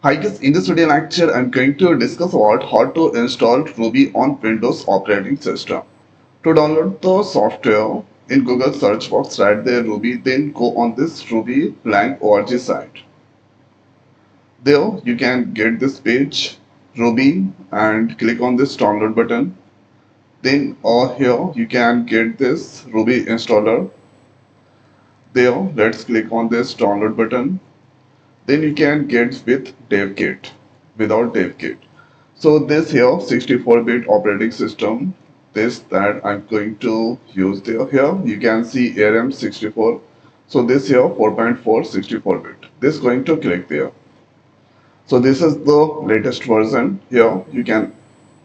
Hi guys, in this video lecture I'm going to discuss about how to install Ruby on Windows operating system. To download the software, in Google search box write there Ruby, then go on this Ruby blank org site. There you can get this page Ruby and click on this download button. Then here you can get this Ruby installer. There let's click on this download button. Then you can get with DevKit without DevKit. So this here 64-bit operating system, this that I'm going to use there. Here you can see ARM 64. So this here 4.4 64-bit. This going to click there. So this is the latest version. Here you can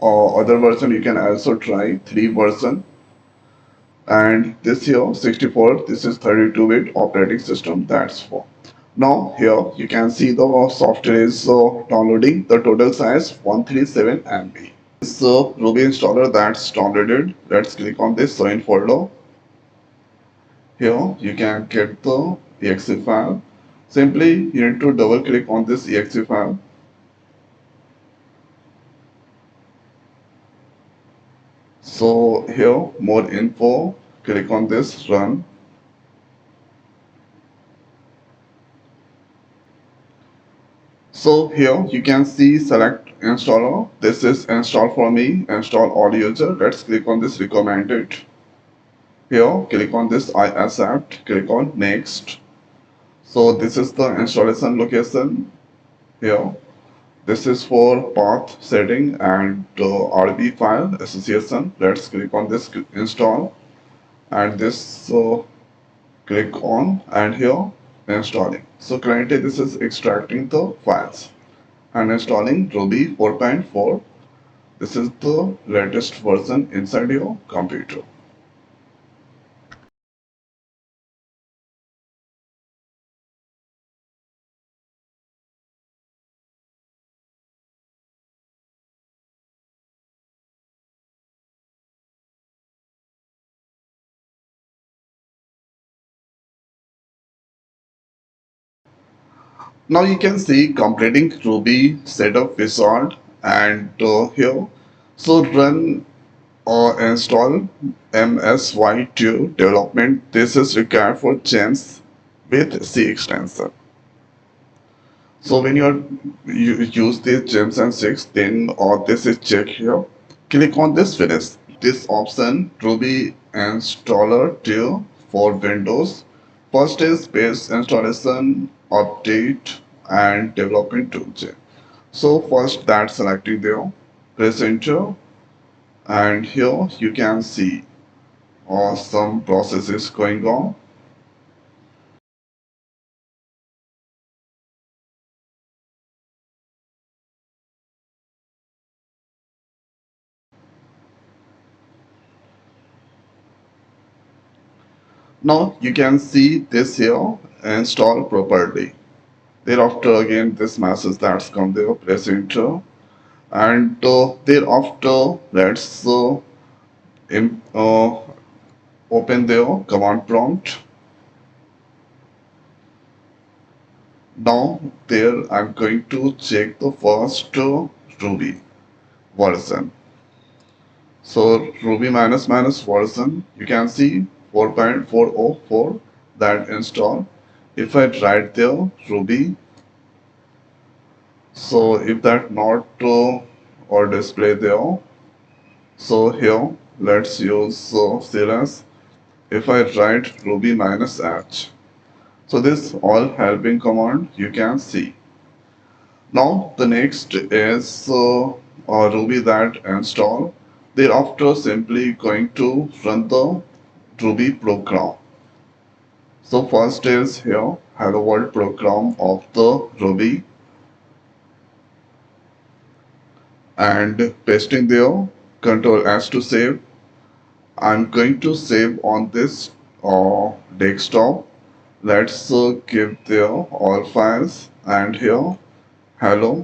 other version you can also try 3 version. And this here 64, this is 32-bit operating system, that's for. Now here you can see the software is downloading. The total size 137 MB. This Ruby installer that's downloaded. Let's click on this in folder. Here you can get the exe file. Simply you need to double click on this exe file. So here more info, click on this run. So here you can see select installer. This is install for me, install all user. Let's click on this recommended. Here click on this I accept, click on next. So this is the installation location. Here this is for path setting and RB file association. Let's click on this install and this click on and here installing. So currently this is extracting the files and installing Ruby 4.4. This is the latest version inside your computer. Now you can see completing Ruby setup wizard and here. So run or install MSY2 development. This is required for gems with C extension. So when you use these gems and six, then or this is check here. Click on this finish. This option Ruby installer tier for Windows. First is base installation, update, and development toolchain. So first that selecting there, press enter, and here you can see some processes going on. Now you can see this here install properly. Thereafter again this message that's come there, press enter, and thereafter let's open the command prompt. Now there I'm going to check the first Ruby version. So Ruby minus minus version, you can see 4.404 that install. If I write there Ruby, so if that not or display there, so here let's use CLS. If I write Ruby minus H, so this all helping command you can see. Now the next is Ruby that install. Thereafter simply going to run the Ruby program. So first is here hello world program of the Ruby and pasting there. Control S to save. I'm going to save on this desktop. Let's give there all files and here hello.rb.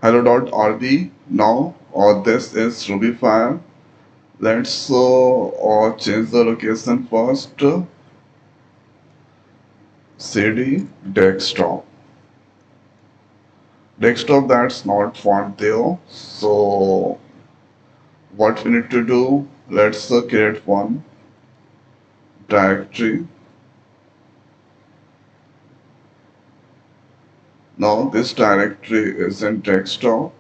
Hello.rb. Now this is Ruby file. Let's change the location first. cd desktop. Desktop that's not found there. So what we need to do, let's create one directory. Now this directory is in desktop.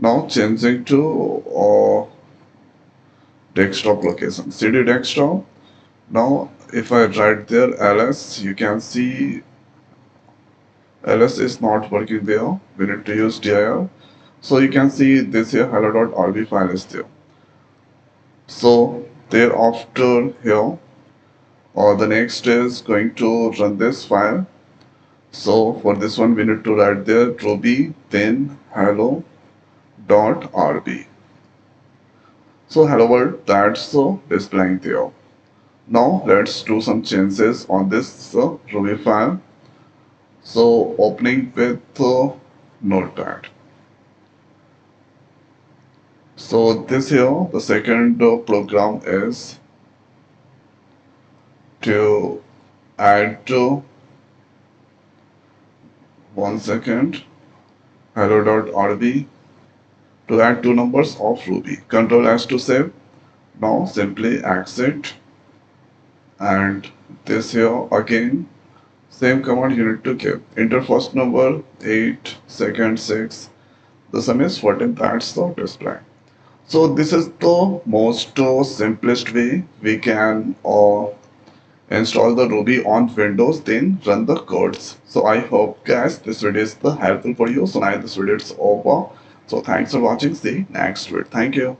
Now changing to desktop location, cd desktop. Now if I write there ls, you can see ls is not working there. We need to use dir. So you can see this here hello.rb file is there. So thereafter here, or the next is going to run this file. So for this one, we need to write there ruby then hello dot rb. So hello world, that's displaying there. Now let's do some changes on this ruby file. So opening with notepad. So this here, the second program is to add 1 second hello.rb to add two numbers of Ruby. Control S to save. Now simply exit, and this here again same command you need to give. Enter first number 8, second 6. The sum is 14. That's the display. So this is the most simplest way we can install the Ruby on Windows, then run the codes. So I hope guys this video is helpful for you. So now this video is over. So thanks for watching. See you next video. Thank you.